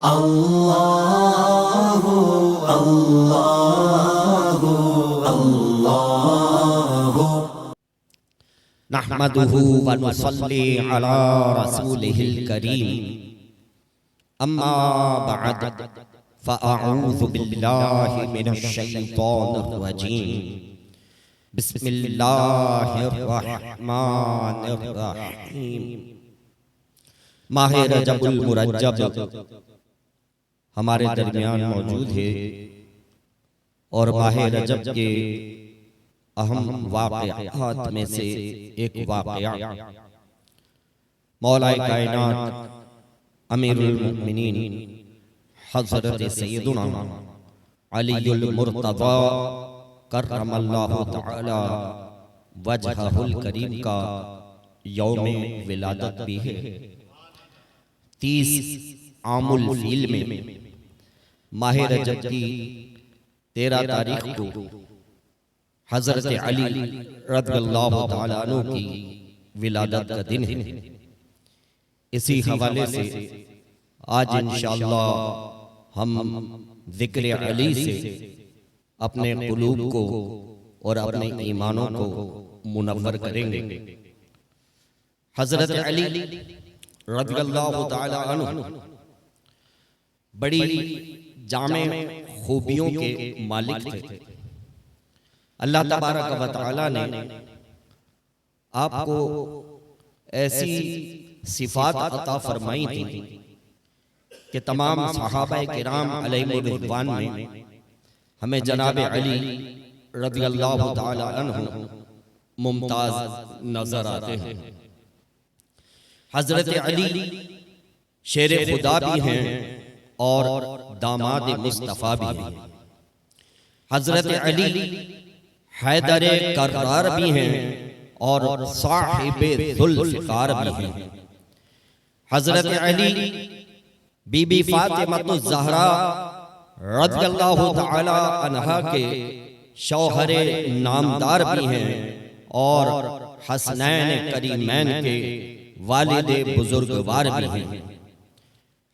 अल्लाहु अल्लाहु अल्लाहु नहमदुहु व नुसल्ली अला रसूलिहिल करीम अम्मा बअद फ़अऊज़ु बिल्लाहि मिनश शैतानिर रजीम बिस्मिल्लाहिर रहमानिर रहीम। माह रजबुल मुरज्जब हमारे दरमियान मौजूद है और माह रजब के अहम वाक़यात में से एक वाक़या मौलाए कायनात अमीरुल मोमिनीन हज़रत सैयदुना अलीयुल मुर्तज़ा कर्रमल्लाहु तआला वजहुल करीम का यौम विलादत भी है। 30 आमुल फील में माह रजब की 13 तारीख को हजरत अली रज़ियल्लाहु तआला अन्हु की विलादत का दिन है। इसी हवाले से आज इंशाअल्लाह हम ज़िक्र अली से अपने क़ुलूब को और अपने ईमानों को मुनव्वर करेंगे। हजरत अली रज़ियल्लाहु तआला अन्हु बड़ी जामे खूबियों के मालिक थे। अल्लाह तबारक व तआला ने आपको ऐसी सिफात अता फरमाई थी कि तमाम सहाबाए किराम अलैहिम रिज़वान में हमें जनाब अली रज़ियल्लाहु तआला अन्हु मुमताज नजर आते हैं। हजरत अली शेर खुदा भी हैं और दामाद मुस्तफ़ा भी हैं। हजरत अली हैदर कर्रार भी हैं और साहिबे ज़ुल्फ़िकार भी हैं। हजरत अली बीबी फातिमा ज़हरा रज़ियल्लाहु तआला अन्हा के शौहरे नामदार भी हैं और हसनैन करीमैन के वालिदे बुजुर्गवार भी हैं।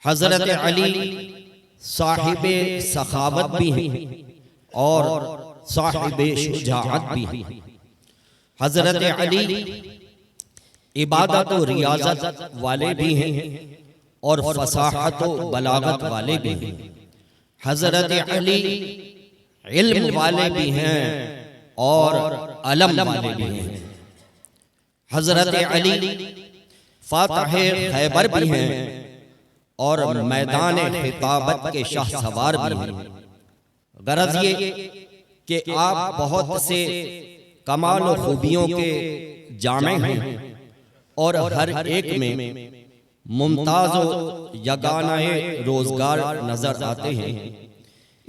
हजरत अली साहिबे सखावत भी हैं और साहिबे शुजाअत भी हैं। हजरत अली इबादत और रियाजत वाले भी हैं और फसाहत और बलागत वाले भी हैं। हजरत अली इल्म वाले भी हैं और अलम वाले भी हैं। हजरत अली फातह खैबर भी हैं और मैदान खिताबत के शाहसवार भी हैं। गरज ये कि आप बहुत से कमाल और खूबियों के जामे हैं और हर एक में मुमताज और यगानाए रोजगार नजर आते हैं।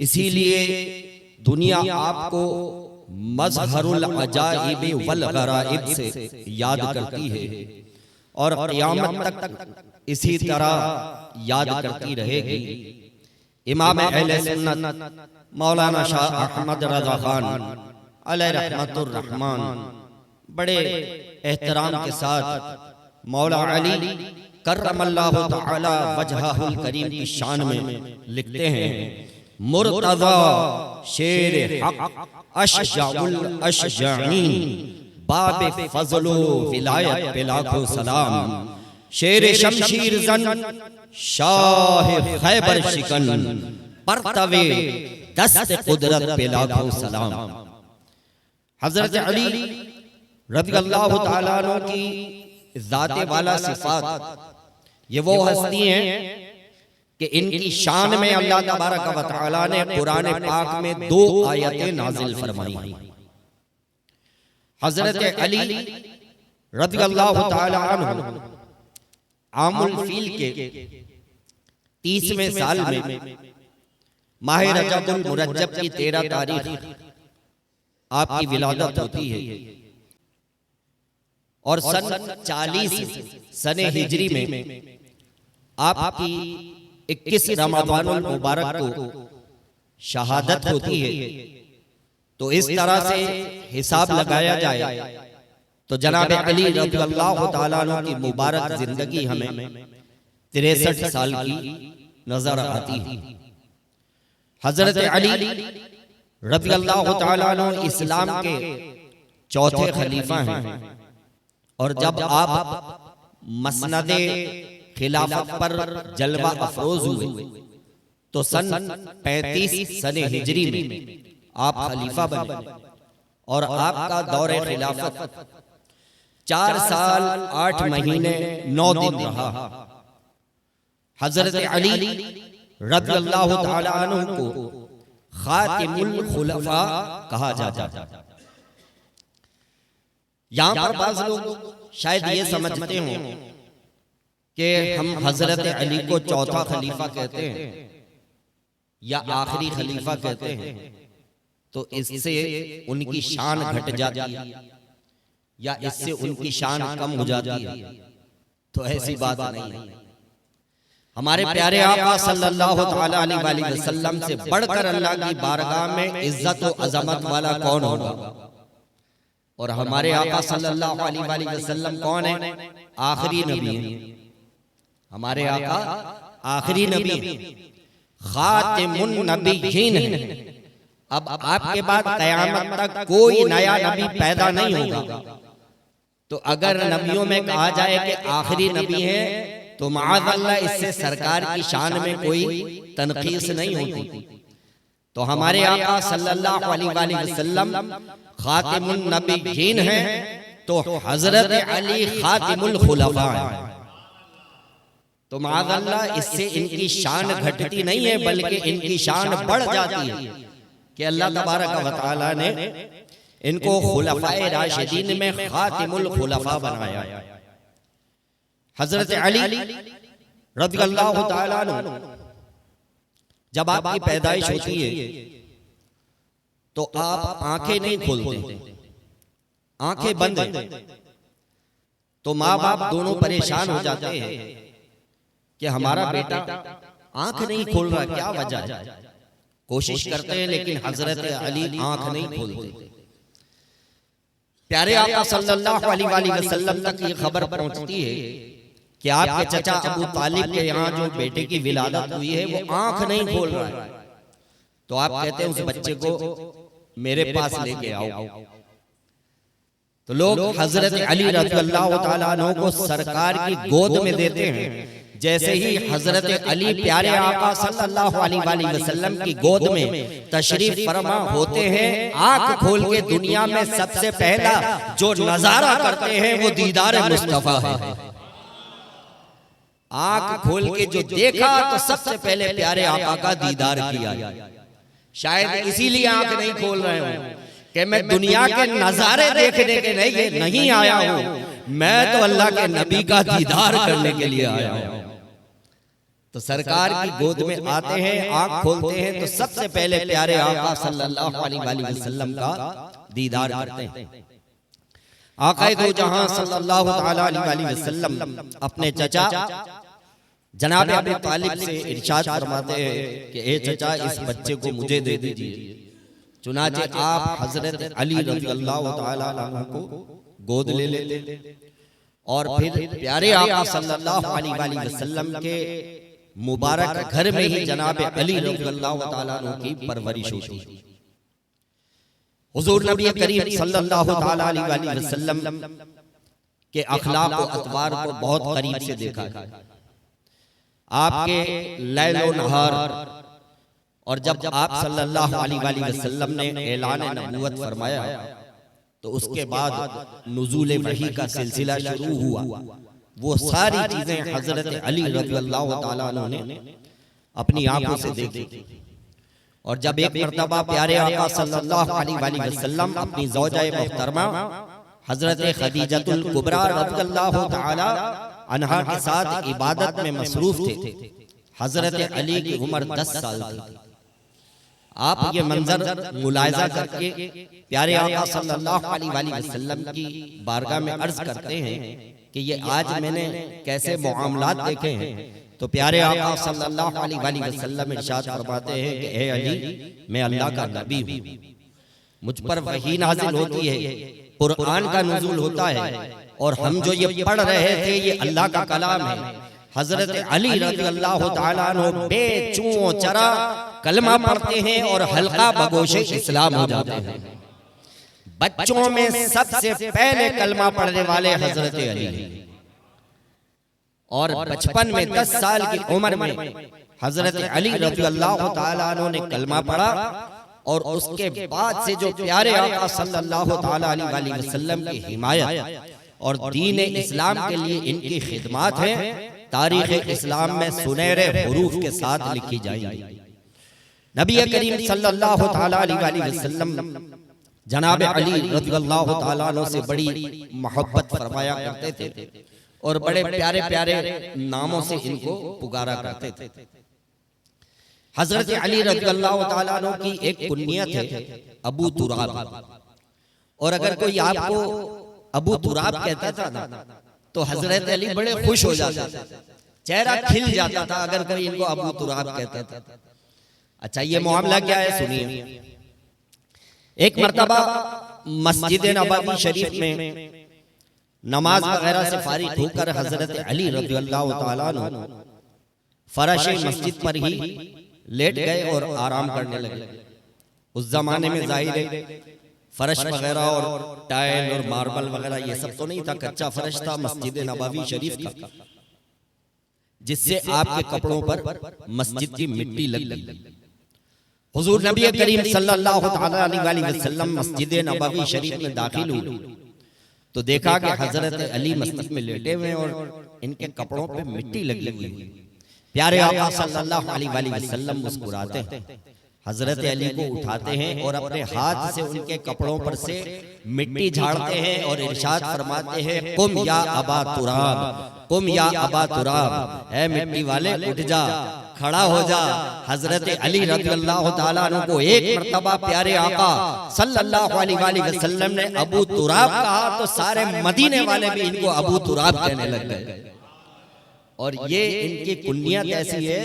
इसीलिए दुनिया आपको मज़हरुल अजाइब वल गराइब से याद करती है और क़यामत तक इसी तरह याद करती रहेगी। इमाम अहले सुन्नत मौलाना शाह अहमद रज़ा खान अलैहि रहमतुर रहमान बड़े एहतराम के साथ मौला अली कर्रमल्लाहु तआला वजहुल करीम की शान में लिखते हैं, मुर्तज़ा शेर हक अशजाउल अशजाईन बाबे फज़लो विलायत पे लाखों सलाम, शेर शमशीर जन शाह खैबर शिकन परतवे दस्त कुदरत पे लाखों सलाम। हजरत अली रज़ियल्लाहु तआला अन्हु की ज़ाते वाला सिफात ये वो हस्ती हैं कि इनकी शान में अल्लाह तबारक व तआला ने कुरान पाक में 2 आयतें नाजिल फरमाई। हजरत अली रज़ियल्लाहु तआला अन्हु आमुल फील के 30वें साल में माह रजबुल मुरज्जब की 13 तारीख आपकी विलादत होती है और सन 40 सने हिजरी में आपकी 21 रमज़ानुल मुबारक को शहादत होती है। तो इस तरह से हिसाब लगाया जाए तो जनाब अली रज़ियल्लाहु तआला अन्हु की मुबारक जिंदगी हमें 63 साल की नजर आती है। हजरत अली रज़ियल्लाहु ताला अन्हु इस्लाम के चौथे खलीफा हैं, और जब आप मसनदे खिलाफत पर जलवा अफरोज हुए तो सन 35 सने हिजरी में आप खलीफा बने, और आपका दौरे खिलाफत 4 साल 8 महीने 9 दिन रहा। हजरत अली रज़ियल्लाहु ताला अन्हु को खातिमुल खुलफा कहा जाता है। यहां पर बाज़ लोग शायद ये समझते हों कि हम हजरत अली को चौथा खलीफा कहते हैं या आखिरी खलीफा कहते हैं, तो इससे उनकी शान घट जाती है या इससे उनकी शान कम हो जाती है। तो ऐसी बात नहीं है। हमारे प्यारे आका सल्लल्लाहु अलैहि वसल्लम से बढ़कर अल्लाह की बारगाह में इज्जत और अजमत वाला कौन होगा? और हमारे आका सल्लल्लाहु अलैहि वसल्लम कौन है? आखिरी नबी है। हमारे आका आखिरी नबी है, खातिमुन नबिय्यीन है। अब आपके बाद कयामत तक कोई नया नबी पैदा नहीं होगा। तो अगर नबियों में कहा जाए कि आखिरी नबी है, तो माअज़ल्लाह इससे सरकार की शान में कोई तनकीस नहीं होती। तो हमारे आका सल्लल्लाहु अलैहि वसल्लम खातिमुन नबिय्यीन है, तो हजरत अली खातिमुल खुलफा है। तो माअज़ल्लाह इससे इनकी शान घटती नहीं है, बल्कि इनकी शान बढ़ जाती है कि अल्लाह तबारक व तआला ने इनको खुलफाए राशिदीन में खातिमुल खुलफा बनाया। हजरत अली रज़ियल्लाहु ताला अन्हु जब आपकी पैदाइश होती है तो आप आंखें नहीं खोलते, आंखें बंद हैं। तो माँ बाप दोनों परेशान हो जाते हैं कि हमारा बेटा आंख नहीं खोल रहा, क्या वजह है? कोशिश करते हैं लेकिन हजरत अली आंख नहीं खोलते। प्यारे आका सल्लल्लाहु अलैहि वसल्लम तक ये खबर पहुंचती है कि आपके चचा अबू तालिब के यहाँ जो बेटे की विलादत हुई है वो आंख नहीं खोल रहा है। तो आप कहते हैं उस बच्चे को मेरे पास लेके आओ। तो लोग हजरत अली रज़ियल्लाहु ताला अन्हु को सरकार की गोद में देते हैं। जैसे ही हजरत अली प्यारे आका सल्लल्लाहु अलैहि वसल्लम की गोद में तशरीफ फरमा होते हैं, आंख खोल के दुनिया में सबसे पहला जो नजारा करते हैं वो दीदार मुस्तफा है। आंख खोल के जो देखा तो सबसे पहले प्यारे आका का दीदार किया। शायद इसीलिए आंख नहीं खोल रहे हो कि मैं दुनिया के नजारे देखने के लिए नहीं आया हूं, मैं तो अल्लाह के नबी का दीदार करने के लिए आया हूं। तो सरकार की गोद में आते हैं, आंख खोलते हैं तो सबसे पहले प्यारे आका सल्लल्लाहु अलैहि वसल्लम का दीदार करते हैं। आकाए दो जहां सल्लल्लाहु अलैहि वसल्लम अपने चचा जनाब अबू तालिब से इरशाद फरमाते हैं कि ए चचा इस बच्चे को मुझे दे दीजिए। चुनाचे आप हजरत अली रज़ियल्लाहु ताला अन्हु को गोद ले लेते और फिर प्यारे आका सल्लल्लाहु अलैहि वसल्लम के मुबारक घर में ही जनाब अली रज़ियल्लाहु ताला अन्हु की परवरिश होती। हुजूर नबी करीम सल्लल्लाहु ताला अलैहि वसल्लम के अखलाक और अतवार को बहुत करीब से देखा है। आपके लैलो नहार, और जब आप सल्लल्लाहु अलैहि वसल्लम ने ऐलान नबूवत फरमाया तो उसके बाद नुज़ूल वही का सिलसिला शुरू हुआ। वो सारी चीजें हजरत अली रज़ियल्लाहु ताला अन्हु ने अपनी आंखों से देखी। और जब एक मर्तबा प्यारे आका सल्लल्लाहु अलैहि वसल्लम अपनी ज़ौजा मोहतरमा हजरत खदीजतुल कुबरा रज़ियल्लाहु ताला अन्हा के साथ इबादत में मसरूफ थे, हजरत अली की उम्र 10 साल थी। आप ये मंजर मुलायजा करके प्यारे आका सल्लल्लाहु अलैहि वसल्लम की बारगाह में अर्ज करते हैं कि ये आज मैंने कैसे मुआमलात देखे हैं। तो प्यारे आका सल्लल्लाहु अलैहि वसल्लम इरशाद फरमाते हैं कि ए अली, मैं अल्लाह का नबी हूँ, मुझ पर वही नाज़िल होती है, कुरान का नुज़ूल होता है, और हम जो ये पढ़ रहे थे ये अल्लाह का कलाम है। हजरत अली रज़ियल्लाहु ताला अन्हु बेचूं चरा कलमा पढ़ते हैं और हल्का बगोशे इस्लाम हो जाते हैं। बच्चों में सबसे पहले कलमा पढ़ने वाले हजरत अली हैं और बचपन में 10 साल की उम्र में हजरत अली रज़ियल्लाहु ताला अन्हु ने कलमा पढ़ा और उसके बाद से जो प्यारे आका सल्लल्लाहु ताला अलैहि वसल्लम की हिमायत और दीन इस्लाम के लिए इनकी खिदमत है, तारीख इस्लाम में सुनहरे हुरूफ के साथ लिखी जाएगी। नबी करीम सल्लल्लाहु ताला अलैहि वसल्लम जनाब अली रज़ियल्लाहु ताला अन्हु से बड़ी मोहब्बत फरमाया करते थे और बड़े प्यारे प्यारे नामों से इनको पुकारा करते थे। हजरत अली रज़ियल्लाहु ताला अन्हु की एक कुनियत है अबू तुराब, और अगर कोई आपको अबू तुराब कहता था ना तो हजरत अली बड़े खुश हो जाते थे, चेहरा खिल जाता था अगर कोई इनको अबू तुराब कहता था। अच्छा, ये मामला क्या है सुनिए। एक मर्तबा मस्जिद नबवी शरीफ में नमाज वगैरह से फारिग होकर हजरत अली रज़ियल्लाहु ताला अन्हु फरश मस्जिद पर ही लेट गए और आराम करने लगे। उस जमाने में जाहिर है फरश वगैरह और टाइल और मार्बल वगैरह ये सब तो नहीं था, कच्चा फरश था मस्जिद नबवी शरीफ का, जिससे आपके कपड़ों पर मस्जिद की मिट्टी लग गई। हुजूर नबी करीम सल्लल्लाहु अलैहि वसल्लम मस्जिद नबवी शरीफ में दाखिल हुए तो देखा कि हजरत अली मस्जिद में लेटे हुए और इनके कपड़ों पे मिट्टी लगी हुई। प्यारे आका सल्लल्लाहु अलैहि वसल्लम मुस्कुराते हैं, हजरत अली को उठाते हैं और अपने हाथ से उनके कपड़ों पर से मिट्टी झाड़ते हैं और इरशाद फरमाते हैं, कुम या अबा तुराब, कुम या अबा तुराब, ऐ मिट्टी वाले उठ जा, खड़ा हो जा। हजरत अली रज़ियल्लाहु ताला अन्हु को एक मर्तबा प्यारे आका सल्लल्लाहु अलैहि वसल्लम ने अबू तुराब कहा तो सारे मदीने वाले भी इनको अबू तुराब कहने लग गए। और ये इनकी कुनियत ऐसी है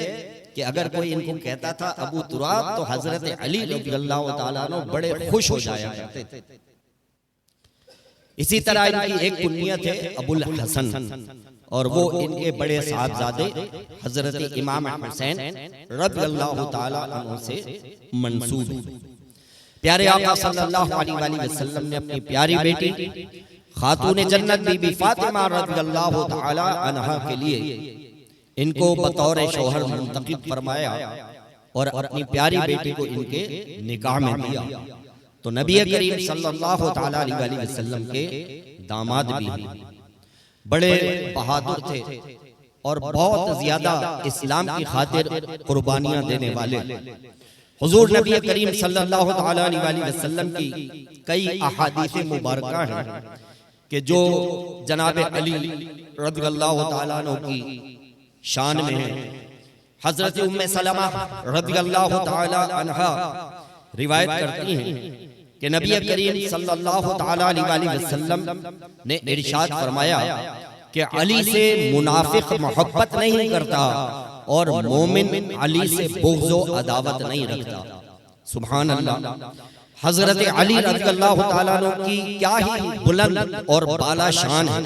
कि अगर कोई इनको कहता था अबू तुराब तो हजरत अली रज़ियल्लाहु ताला अन्हु बड़े खुश हो जाया करते थे। इसी तरह इनकी एक कुनियत है अबुल हसन, और वो इनके बड़े साहबजादे हजरत इमाम हुसैन रज़ियल्लाहु ताला अन्हु से मंसूब है। प्यारे आका सल्लल्लाहु अलैहि वसल्लम ने अपनी प्यारी बेटी खातून जन्नत बीबी फातिमा रज़ियल्लाहु ताला अन्हा के लिए इनको बतौर शौहर मुंतखब फरमाया और अपनी प्यारी बेटी को इनके निकाह में दिया। तो नबी करीम सल्लल्लाहु ताला अलैहि वसल्लम के दामाद भी बड़े बहादुर थे और बहुत ज्यादा इस्लाम की खातिर कुर्बानियां देने वाले। हुजूर नबी करीम सल्लल्लाहु ताला अलैहि वसल्लम की कई अहादीस मुबारका हैं कि जो जनाब अली रज़ियल्लाहु ताला अन्हु की शान में है। हजरत उम्मे सलमा रज़ियल्लाहु ताला अन्हा रिवायत करती हैं कि नबी करीम सल्लल्लाहु ताला अलैहि वसल्लम ने इरशाद फरमाया कि अली से मुनाफिक मोहब्बत नहीं करता और मोमिन अली से बुग़्ज़ व अदावत नहीं रखता। सुभान अल्लाह। हजरत अली रज़ियल्लाहु ताला अन्हु की क्या ही बुलंद और बाला शान है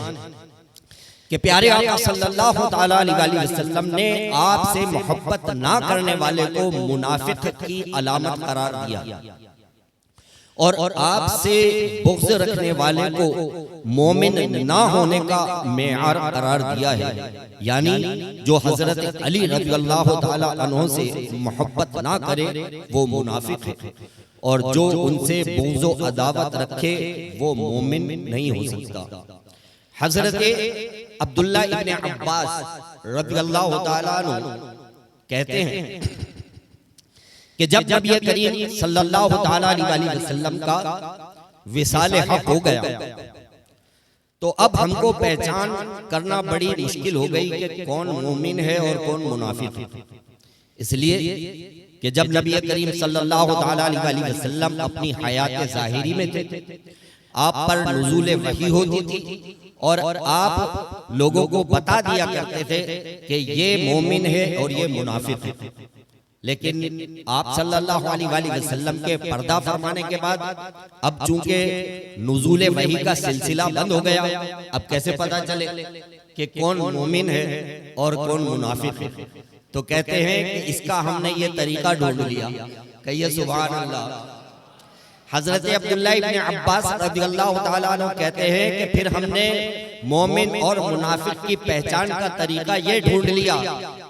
कि प्यारे आका सल्लल्लाहु ताला अलैहि वसल्लम ने आपसे मोहब्बत ना करने वाले को मुनाफिक की अलामत करार दिया और आपसे बुग़्ज़ रखने वाले को मोमिन ना होने का मेयार करार दिया है। यानी जो हजरत अली रज़ियल्लाहु ताला अन्हु से मोहब्बत ना करे वो मुनाफिक है और जो उनसे बुग़्ज़ व अदावत रखे वो मोमिन नहीं हो सकता। हजरत अब्दुल्ला इब्ने अब्बास रज़ियल्लाहु ताला अन्हु कहते हैं कि जब नबी करीम सल्लल्लाहु ताला अलैहि वसल्लम का विसाल हक हो गया तो अब हमको पहचान करना बड़ी मुश्किल हो गई कि कौन मोमिन है और कौन मुनाफिक है। इसलिए कि जब नबी करीम सल्लल्लाहु ताला अलैहि वसल्लम अपनी हयात ज़ाहिरी में थे, आप पर नुज़ूल वही होती थी और आप लोगों को बता दिया करते थे कि ये मोमिन है और ये मुनाफिक है। लेकिन आप सल्लल्लाहु अलैहि वसल्लम के पर्दा फरमाने के बाद अब चूंकि नुज़ूल वही का सिलसिला बंद हो गया, अब कैसे पता चले कि कौन मोमिन है और कौन मुनाफिक है। तो कहते हैं कि इसका हमने ये तरीका ढूंढ लिया। कहिए सुभान अल्लाह। हजरत अब्दुल्लाह इब्न अब्बास रज़ियल्लाहु ताला अन्हु कहते हैं कि फिर हमने मोमिन और मुनाफिक की पहचान का तरीका ये ढूंढ लिया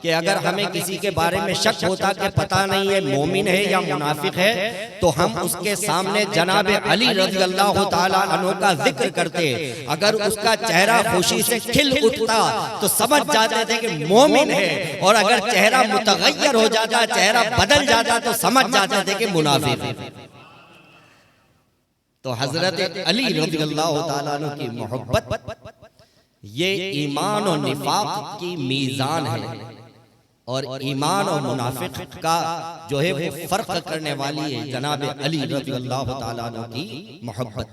कि अगर हमें किसी के बारे में शक होता कि पता नहीं है मोमिन है या मुनाफिक है, तो हम उसके सामने जनाब अली रज़ियल्लाहु ताला अन्हु का जिक्र करते। अगर उसका चेहरा खुशी से खिल उठता तो समझ जाते थे कि मोमिन है, और अगर चेहरा मुतगय्यर हो जाता, चेहरा बदल जाता, तो समझ जाते थे कि मुनाफिक है। तो हजरत अली रज़ियल्लाहु ताला अन्हु की मोहब्बत ये ईमान और निफाक की मीज़ान है, और ईमान और मुनाफिक का जो है वो फर्क करने वाली है जनाब अली रज़ियल्लाहु ताला अन्हु की मोहब्बत।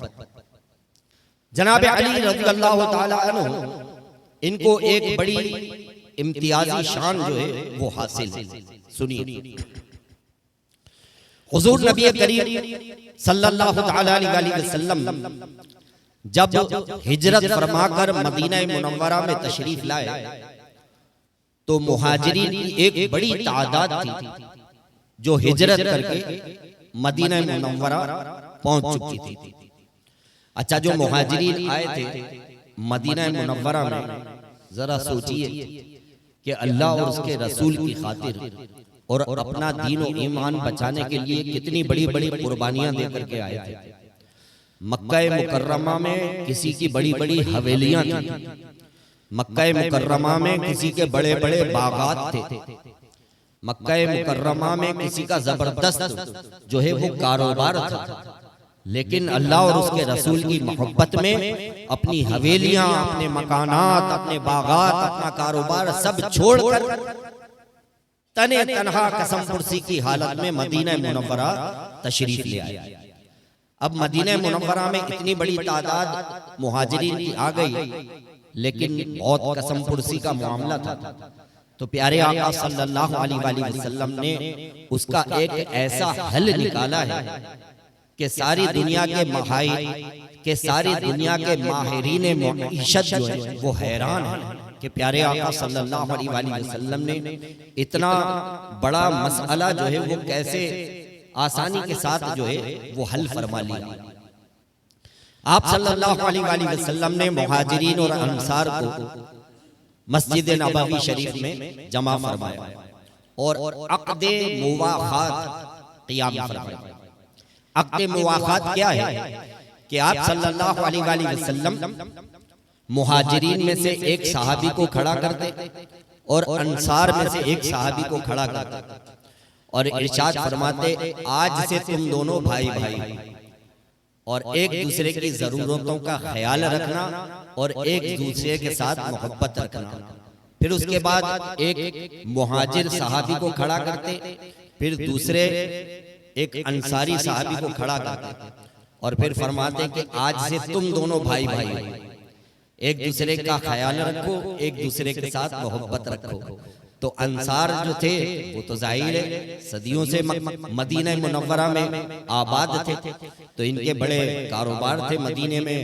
जनाब अली रज़ियल्लाहु ताला अन्हु इनको एक बड़ी इम्तियाजी शान जो है वो हासिल है। सुनिए, हुजूर नबी करीम सल्लल्लाहु अलैहि वसल्लम जब हिजरत फरमाकर मदीना मुनव्वरा में तशरीफ लाए, तो मुहाजिरीन की एक बड़ी तादाद थी जो हिजरत करके मदीना मुनव्वरा पहुंच चुकी थी। अच्छा, जो मुहाजिरीन आए थे मदीना मुनव्वरा में, जरा सोचिए कि अल्लाह और उसके रसूल की खातिर और अपना दीन और ईमान बचाने के लिए कितनी बड़ी बड़ी कुर्बानियां देकर के आए थे। मक्का मुकर्रमा में किसी की बड़ी बड़ी हवेलियां थी, मक्का मुकर्रमा में किसी के बड़े बड़े बागात थे, मक्का मुकर्रमा में किसी का जबरदस्त जो है वो कारोबार था। लेकिन अल्लाह और उसके रसूल की मोहब्बत में अपनी हवेलियां, अपने मकानात, अपने बागात, अपना कारोबार सब छोड़कर तने तनहा कसम पुरसी की हालत में मदीना मुनव्वरा तशरीफ ले आए। अब मदीना मुनव्वरा में इतनी बड़ी तादाद मुहाजिरीन की आ गई, लेकिन बहुत कसम पुरसी का मामला था। तो प्यारे आका सल्लल्लाहु अलैहि वसल्लम ने उसका एक ऐसा हल निकाला है कि सारी दुनिया के सारी दुनिया के माहिरीन मईशत जो है वो हैरान है कि प्यारे आका सल्लल्लाहु अलैहि वसल्लम ने इतना बड़ा मसला जो है वो कैसे आसानी के साथ जो है वो हल फरमा लिया। आप सल्लल्लाहु अलैहि वसल्लम ने मुहाजिरीन और अंसार को मस्जिद नबवी शरीफ में जमा फरमाया और अक़्दे मुवाख़ात क़ियाम फरमाया। अक़्दे मुवाख़ात क्या है कि आप सल्लल्लाहु अलैहि वसल्लम मुहाजिरीन में से एक सहाबी को खड़ा करते और अंसार में से एक सहाबी को खड़ा करते और इरशाद फरमाते, आज से तुम दोनों भाई भाई और एक दूसरे की जरूरतों का ख्याल रखना और एक दूसरे के साथ मोहब्बत रखना। फिर उसके बाद एक मुहाजिर सहाबी को खड़ा करते, फिर दूसरे एक अंसारी सहाबी को खड़ा करते और फिर फरमाते कि आज से तुम दोनों भाई भाई एक दूसरे का ख्याल रखो, एक दूसरे के साथ मोहब्बत रखो। तो अंसार जो थे वो तो जाहिर है सदियों से मदीना मुनव्वरा में आबाद थे, तो इनके बड़े कारोबार थे, मदीने में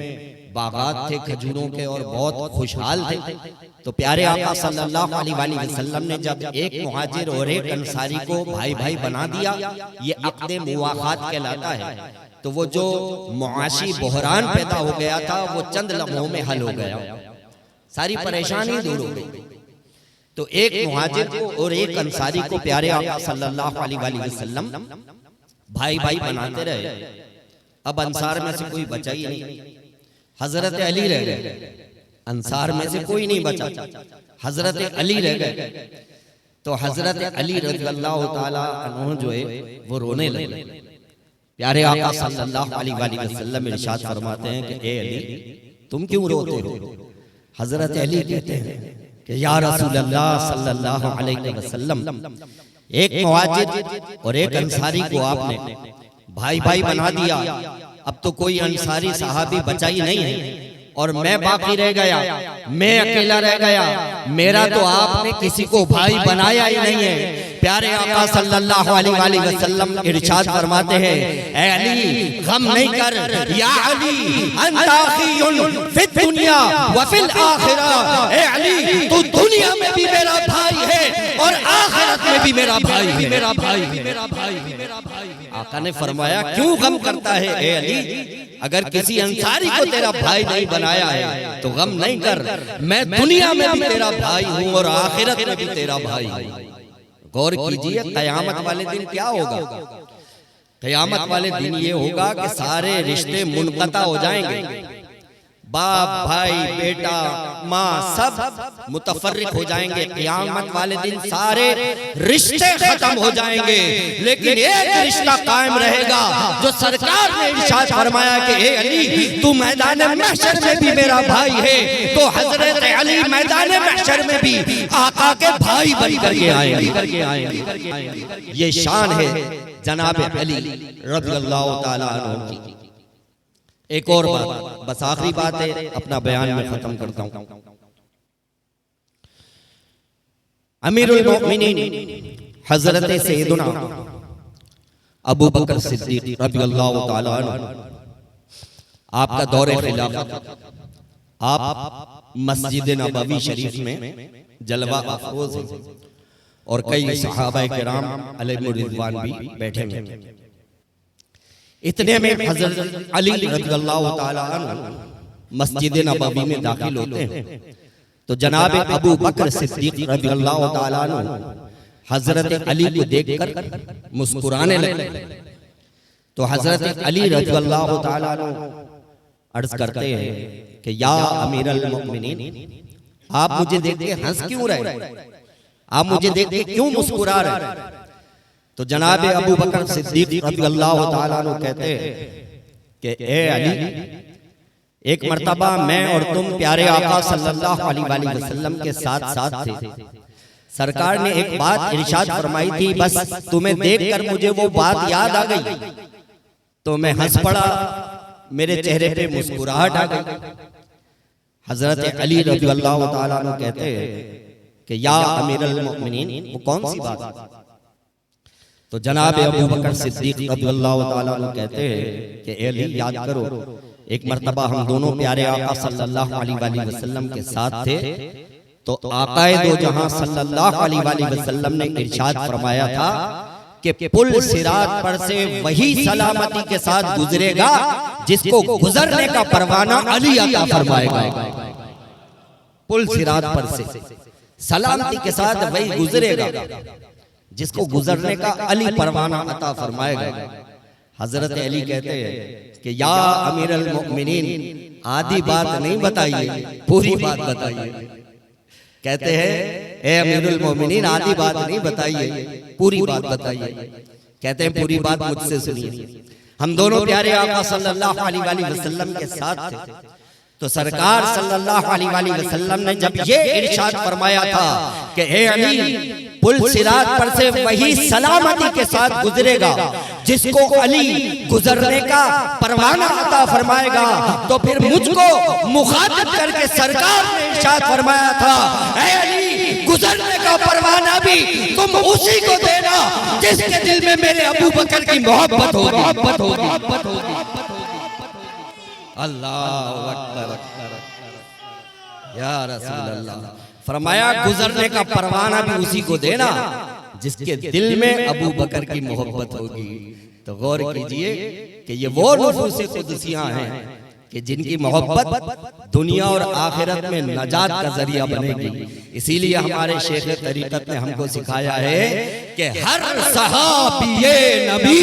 बागात थे खजूरों के और बहुत खुशहाल थे। तो प्यारे आका सल्लल्लाहु अलैहि वसल्लम ने जब एक मुहाजिर और एक अंसारी को भाई भाई बना दिया, ये अक़्दे मुवाख़ात कहलाता है। तो वो जो मुआशी बहरान पैदा हो गया था वो चंद लम्हों में हल हो गया, सारी परेशानी दूर हो गई। तो एक मुहाजिर को और एक अंसारी को प्यारे आका सल्लल्लाहु अलैहि वसल्लम भाई भाई बनाते रहे। अब अंसार में से कोई बचा ही नहीं, हजरत अली रह गए। अंसार में से कोई नहीं बचा, हजरत अली रह गए। तो हजरत अली रज़ियल्लाहु ताला अन्हु जो है वो रोने लगे। प्यारे आका सल्लल्लाहु अलैहि वसल्लम इरशाद फरमाते हैं कि ए अली तुम क्यों रोते हो? हजरत अली कहते हैं कि या रसूल अल्लाह सल्लल्लाहु अलैहि वसल्लम, एक मुहाजिर और एक अंसारी को आपने भाई भाई बना दिया, अब तो कोई अंसारी सहाबी बचा ही नहीं है और मैं बाकी रह गया, मैं अकेला रह गया। मेरा तो आपने किसी को भाई बनाया ही नहीं है, प्यारे आका सल्लल्लाहु अलैहि वसल्लम इरशाद फरमाते हैं, ऐ अली गम नहीं कर, या अली अंता अखीयुन फिद दुनिया व फिल आखिरा, ऐ अली तू दुनिया में भी मेरा भाई है और आखिरत में भी मेरा भाई है, मेरा भाई है, मेरा भाई है, मेरा भाई है। आका ने फरमाया क्यों गम करता है ए अली, अगर किसी अंसारी को तेरा भाई नहीं बनाया है तो गम नहीं कर, मैं दुनिया में भी तेरा भाई हूँ और आखिरत में भी तेरा भाई हूँ। गौर कीजिए कयामत वाले दिन क्या होगा। कयामत वाले दिन ये होगा कि सारे रिश्ते मुनक़ता हो जाएंगे, बाप भाई बेटा माँ सब मुतफर्रिक हो जाएंगे। क़यामत वाले दिन सारे रिश्ते खत्म हो जाएंगे, लेकिन एक रिश्ता कायम रहेगा जो सरकार ने इरशाद फरमाया कि ए अली तू मैदान महशर में भी मेरा भाई है, तो हजरत अली मैदान महशर में भी आका के भाई बन करके आएंगे। ये शान है जनाब अली रज़ियल्लाहु ताला अन्हु की। एक और बात, बस आखिरी बात है, अपना बयान में खत्म करता हूं। अमीरुल मोमिनीन हजरत सैयदना अबू बकर सिद्दीक रज़ियल्लाहु ताला अन्हु, आपका दौरे खिलाफत, आप मस्जिद नबवी शरीफ में जलवा अफरोज हैं और कई सहाबाए किराम अलैहिमुर रिज़वान भी बैठे हैं। इतने में हजरत अली रज़ियल्लाहु ताला अन्हु मस्जिद नबवी में दाखिल होते हैं, तो जनाब अबू बकर सिद्दीक रज़ियल्लाहु ताला अन्हु हजरत अली को देखकर मुस्कुराने लगे। तो हजरत अली रज़ियल्लाहु ताला अन्हु अर्ज करते हैं कि या अमीरुल मोमिनीन, आप मुझे देख के हंस क्यों रहे, आप मुझे देख के क्यों मुस्कुरा रहे। तो जनाब अबू बकर सिद्दीक रज़ियल्लाहु ताला अन्हु कहते हैं कि ए अली, एक मर्तबा मैं और तुम प्यारे आका सल्लल्लाहु अलैहि वसल्लम के साथ साथ थे। सरकार ने एक बात इरशाद फरमाई थी, बस तुम्हें देखकर मुझे वो बात याद आ गई तो मैं हंस पड़ा, मेरे चेहरे पे मुस्कुराहट आ गई। हजरत अली रज़ियल्लाहु ताला अन्हु कहते हैं कि या अमीरुल मोमिनीन, वो कौन सी बात। तो जनाब अबू बकर सिद्दीक रज़ियल्लाहु ताला अन्हु कहते हैं कि ए अली याद करो, एक मर्तबा हम दोनों प्यारे आका सल्लल्लाहु अलैहि वसल्लम के साथ थे, तो आकाए दो जहां सल्लल्लाहु अलैहि वसल्लम ने इरशाद फरमाया था कि पुल सिरात पर से वही सलामती के साथ गुजरेगा जिसको गुजरने का परवाना अली अता फरमाएगा। पुल सिरात पर से सलामती के साथ वही गुजरेगा जिसको गुजरने का अली परवाना अता फरमाएगा। हजरत अली कहते हैं कि या अमीरुल मोमिनीन, आधी बात नहीं बताइए, पूरी बात बताइए। कहते हैं ए अमीरुल मोमिनीन, आधी बात नहीं बताइए, पूरी बात बताइए। कहते हैं पूरी बात मुझसे सुनिए। हम दोनों प्यारे आका सल्लल्लाहु अलैहि वसल्लम के साथ थे, तो सरकार सल्लल्लाहु अलैहि वसल्लम ने जब ये इरशाद फरमाया था कि हे अली, पुल सिरात पर से वही सलामती के साथ गुजरेगा जिसको अली गुजरने का परवाना अता फरमाएगा, तो फिर मुझको मुखातिब करके सरकार ने इरशाद फरमाया था, ऐ अली गुजरने का परवाना भी तुम उसी को देना जिसके दिल में मेरे अबू बकर की मोहब्बत होगी। अल्लाहु अकबर, या रसूल अल्लाह। फरमाया गुजरने का परवाना भी उसी को देना जिसके दिल में अबू बकर की मोहब्बत होगी। तो गौर कीजिए कि ये वो नफूसे कुदसियां हैं कि जिनकी मोहब्बत दुनिया और आखिरत में नजात का जरिया बनेगी। इसीलिए हमारे शेख तरीकत ने हमको सिखाया है कि हर सहाबिये नबी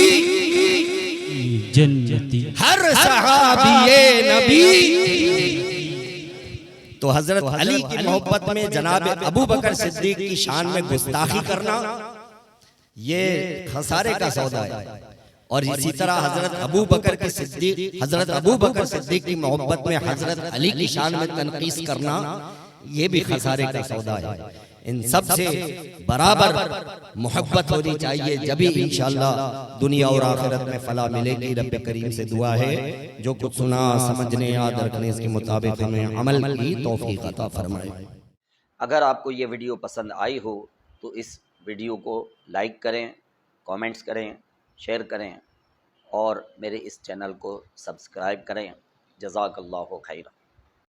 जन्नती, हर सहाबिये नबी। तो हजरत अली की मोहब्बत में जनाब अबू बकर सिद्दीक की शान में गुस्ताखी करना ये खसारे का सौदा है। और इसी तरह हजरत अबू बकर सिद्दीक की मोहब्बत में हजरत अली की शान में तनकीस करना ये भी खसारे का सौदा है। इन सब से बराबर मोहब्बत होनी चाहिए, जब ही इंशाअल्लाह दुनिया और आखिरत में फलाह मिलेगी। रब करीम से दुआ है जो कुछ सुना समझने याद रखने इसके मुताबिक हमें अमल की तौफीक अता फरमाए। अगर आपको ये वीडियो पसंद आई हो तो इस वीडियो को लाइक करें, कमेंट्स करें, शेयर करें और मेरे इस चैनल को सब्सक्राइब करें। जज़ाकल्लाहु खैरा।